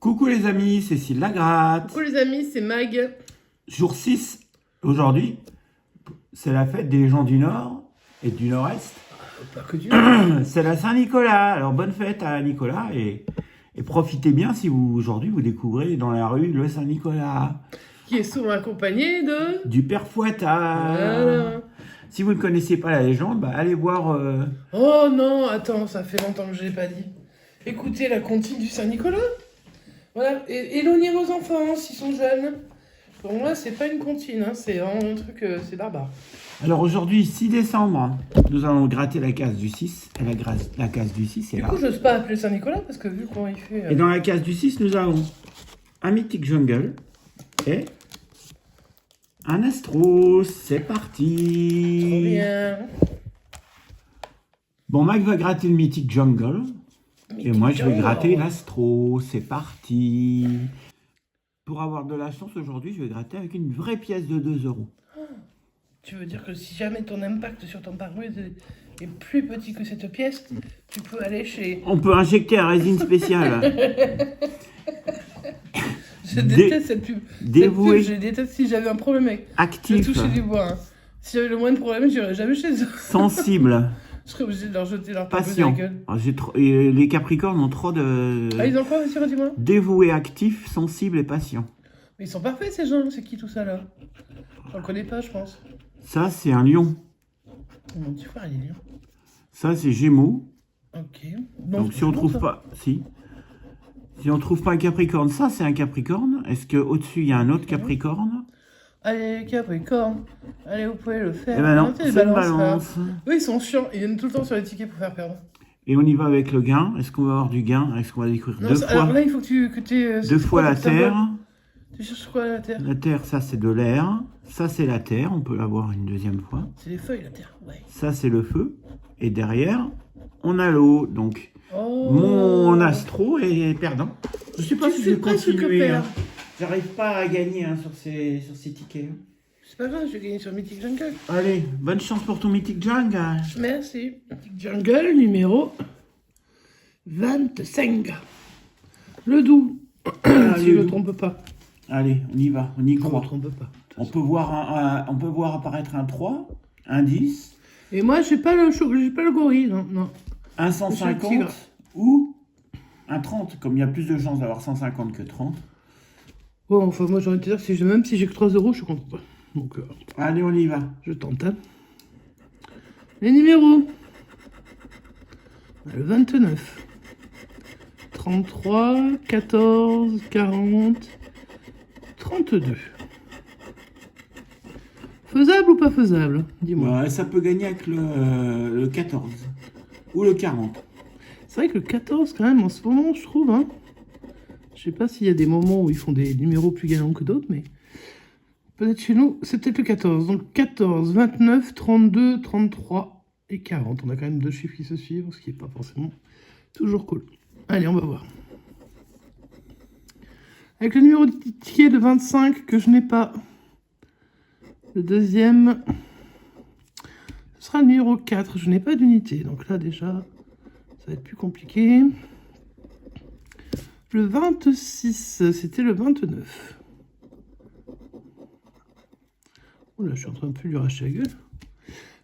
Coucou les amis, c'est Cécile Lagratte. Coucou les amis, c'est Mag. Jour 6, aujourd'hui, c'est la fête des gens du Nord et du Nord-Est. Pas que du C'est la Saint-Nicolas. Alors bonne fête à Nicolas et profitez bien si aujourd'hui vous découvrez dans la rue le Saint-Nicolas. Qui est souvent accompagné de... Du Père Fouettard. Voilà. Si vous ne connaissez pas la légende, allez voir... Oh non, attends, ça fait longtemps que je l'ai pas dit. Écoutez la comptine du Saint-Nicolas. Voilà, et éloignez vos enfants s'ils sont jeunes. Pour moi, c'est pas une comptine, hein, c'est vraiment un truc, c'est barbare. Alors aujourd'hui, 6 décembre, nous allons gratter la case du 6. Et la case du 6 est Du là. coup, j'ose pas appeler Saint-Nicolas parce que vu comment il fait... Et dans la case du 6, nous avons un Mythic Jungle et un Astro. C'est parti. Trop bien. Bon, Mike va gratter le Mythic Jungle. Et moi, je vais Jungle. gratter l'Astro. C'est parti. Pour avoir de la chance aujourd'hui, je vais gratter avec une vraie pièce de 2 euros. Tu veux dire que si jamais ton impact sur ton pare-brise est plus petit que cette pièce, tu peux aller chez... On peut injecter un résine spéciale. Je déteste cette pub. Dévoué. Cette pub, je déteste si j'avais un problème avec... Je Actif. touchais du bois. Hein. Si j'avais le moindre problème, j'irais jamais chez eux. Sensible. Je serais obligée de leur jeter leur pare-brise à Patient. la gueule. Alors, et les Capricornes ont trop de... Ah, ils ont quoi aussi, redis-moi? Dévoué, actif, sensible et patient. Mais ils sont parfaits, ces gens. C'est qui tout ça, là? J'en connais pas, je pense. Ça, c'est un lion. Mon petit frère, il est lion. Ça, c'est Gémeaux. Ok. Donc, si on trouve pas... Si on trouve pas un Capricorne, ça, c'est un Capricorne. Est-ce qu'au-dessus, il y a un autre Capricorne? Allez, Capricorne. Allez, vous pouvez le faire. Eh ben non, Arrêtez les c'est une balances, là. balance. Eux, ils sont chiants. Ils viennent tout le temps sur les tickets pour faire perdre. Et on y va avec le gain. Est-ce qu'on va avoir du gain? Est-ce qu'on va découvrir Non, deux alors fois, là, il faut que tu... deux fois la Terre? Tu cherches quoi, la Terre? La Terre, ça, c'est de l'air. Ça, c'est la Terre. On peut l'avoir une deuxième fois. C'est les feuilles, la Terre. Ouais. Ça, c'est le feu. Et derrière, on a l'eau. Donc, Oh. mon Astro est perdant. Je sais pas Tu si je fais vais presque continuer. perdre. J'arrive pas à gagner sur ces tickets. C'est pas grave, je vais gagner sur Mythic Jungle. Allez, bonne chance pour ton Mythic Jungle. Merci. Mythic Jungle numéro 25. Le doux. Si je ne me trompe pas. Allez, on y va, on y Je ne me croit. trompe pas. On peut voir apparaître un 3, un 10, Et moi, j'ai pas le gorille, non, non. un Monsieur le 150 tigre. ou un 30. Comme il y a plus de chances d'avoir 150 que 30. Bon, enfin, moi, j'ai envie de te dire, même si j'ai que 3 euros, je suis content. Donc, Allez, on y va. je tente. Hein. Les numéros. Le 29. 33, 14, 40, 32. Faisable ou pas faisable? Dis-moi. Ouais, ça peut gagner avec le 14 ou le 40. C'est vrai que le 14, quand même, en ce moment, je trouve, hein. Je sais pas s'il y a des moments où ils font des numéros plus gagnants que d'autres, mais peut-être chez nous, c'est peut-être le 14. Donc 14, 29, 32, 33 et 40. On a quand même deux chiffres qui se suivent, ce qui n'est pas forcément toujours cool. Allez, on va voir. Avec le numéro de ticket de 25 que je n'ai pas. Le deuxième, ce sera le numéro 4. Je n'ai pas d'unité, donc là déjà, ça va être plus compliqué. Le 26, c'était le 29. Oula, je suis en train de plus lui arracher la gueule.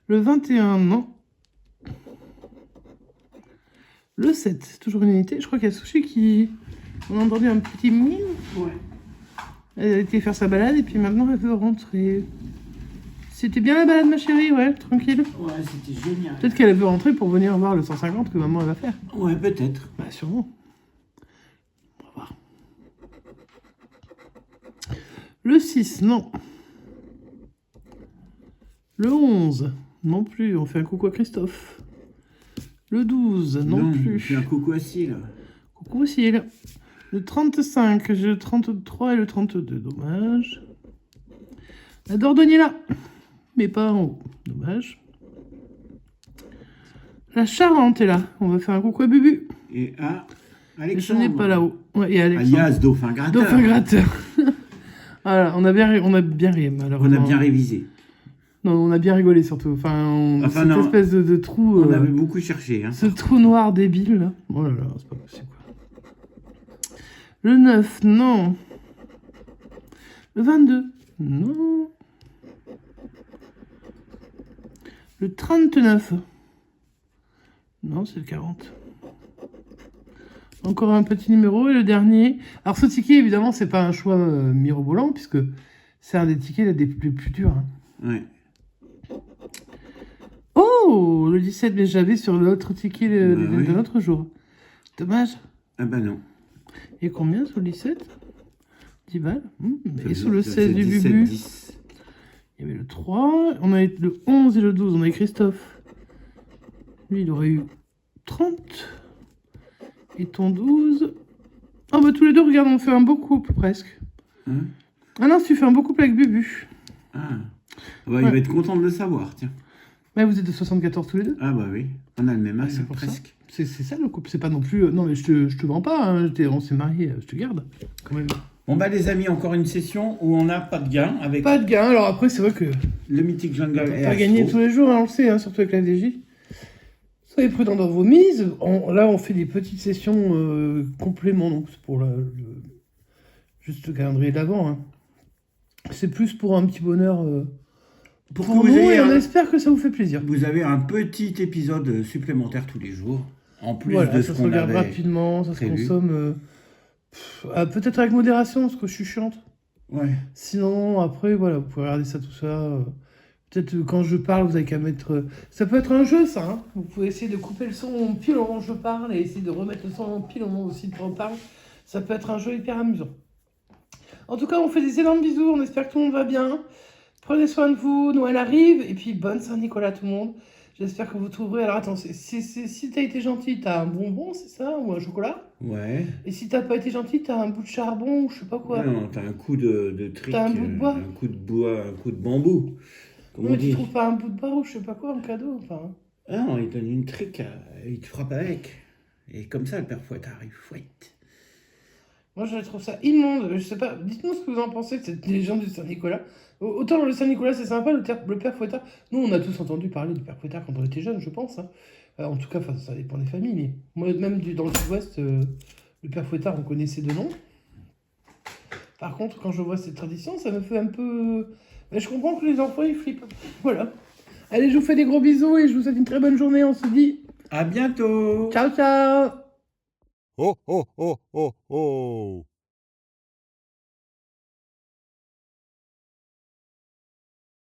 Le 21, non. Le 7, toujours une unité. Je crois qu'il y a Sushi qui... On a entendu un petit miou. Ouais. Elle a été faire sa balade et puis maintenant elle veut rentrer. C'était bien la balade, ma chérie, ouais, tranquille. Ouais, c'était génial. Peut-être qu'elle veut rentrer pour venir voir le 150 que maman elle va faire. Ouais, peut-être. Bah, sûrement. On va voir. Le 6, non. Le 11, non plus. On fait un coucou à Christophe. Le 12, non plus. Je fais un coucou à Cyle. Coucou aussi. Le 35, j'ai le 33 et le 32. Dommage. La Dordogne est là, mais pas en haut. Dommage. La Charente est là. On va faire un coucou à Bubu. Et à Je Alexandre. n'ai pas là-haut. Ouais, et Alexandre. Alias Dauphin Gratteur. Dauphin gratteur. Voilà, on a bien ri, malheureusement. On a bien révisé. Non, on a bien rigolé surtout. Enfin, cette non. espèce de trou. On avait beaucoup cherché. Hein. Ce trou noir débile là. Oh là là, c'est pas possible quoi. Le 9, non. Le 22, non. Le 39. Non, c'est le 40. Encore un petit numéro. Et le dernier. Alors, ce ticket, évidemment, c'est pas un choix mirobolant, puisque c'est un des tickets les plus durs. Hein. Ouais. Oh, le 17, mais j'avais sur l'autre ticket oui. de l'autre jour. Dommage. Ah bah non. Et combien sur le 17 10 balles. Ça Et faisait- sous le ça 16 faisait du 17, Bubu, 10. il y avait le 3. On a le 11 et le 12. On a eu Christophe. Lui, il aurait eu 30. Et ton 12. Ah bah tous les deux, regarde, on fait un beau couple presque. Hein? Ah non, tu fais un beau couple avec Bubu. Ah. Bah, il Ouais. va être content de le savoir, tiens. Mais vous êtes de 74 tous les deux. Ah bah oui, on a le même âge, C'est pour presque. ça. C'est ça le couple. C'est pas non plus. Non, mais je te vends pas. Hein. On s'est mariés. Je te garde. Quand même. Bon bah les amis, encore une session où on n'a pas de gain avec Pas de gain. Alors après, c'est vrai que. le Mythic Jungle On et peut pas gagner Astro. tous les jours, hein, on le sait, hein, surtout avec la DJ. Soyez prudents dans vos mises. Là, on fait des petites sessions compléments, donc c'est pour juste le calendrier d'avant. Hein. C'est plus pour un petit bonheur Pour pour que nous, vous ayez et on un- espère que ça vous fait plaisir. Vous avez un petit épisode supplémentaire tous les jours, en plus Voilà, de ça ce se qu'on regarde avait. rapidement, ça prévu. se consomme peut-être avec modération, parce que je suis chiante. Ouais. Sinon, après, voilà, vous pouvez regarder ça, tout ça. Peut-être quand je parle, vous avez qu'à mettre. Ça peut être un jeu, ça. Hein. Vous pouvez essayer de couper le son pile au moment où je parle et essayer de remettre le son pile au moment aussi où on parle. Ça peut être un jeu hyper amusant. En tout cas, on fait des énormes bisous. On espère que tout le monde va bien. Prenez soin de vous. Noël arrive. Et puis, bonne Saint-Nicolas, tout le monde. J'espère que vous trouverez. Alors, attends, si t'as été gentil, t'as un bonbon, c'est ça? Ou un chocolat? Ouais. Et si t'as pas été gentil, t'as un bout de charbon ou je sais pas quoi. Non, t'as un coup de trick, T'as un bout de bois. un coup de bois, un coup de bambou. Comme Non, on mais tu dit. trouves pas un bout de bois ou je sais pas quoi en cadeau, enfin. Ah non, il donne une trick, il te frappe avec. Et comme ça, le père Fouettard, il fouette. Moi, je trouve ça immonde. Je sais pas. Dites-moi ce que vous en pensez de cette légende du Saint-Nicolas. Autant le Saint-Nicolas, c'est sympa, le père Fouettard. Nous, on a tous entendu parler du père Fouettard quand on était jeunes, je pense. Hein. En tout cas, ça dépend des familles. Mais moi, même dans le sud-ouest, le père Fouettard, on connaissait de nom. Par contre, quand je vois cette tradition, ça me fait un peu. Mais je comprends que les enfants, ils flippent. Voilà. Allez, je vous fais des gros bisous et je vous souhaite une très bonne journée. On se dit À bientôt! ciao, ciao! Ho, ho, ho, ho, ho.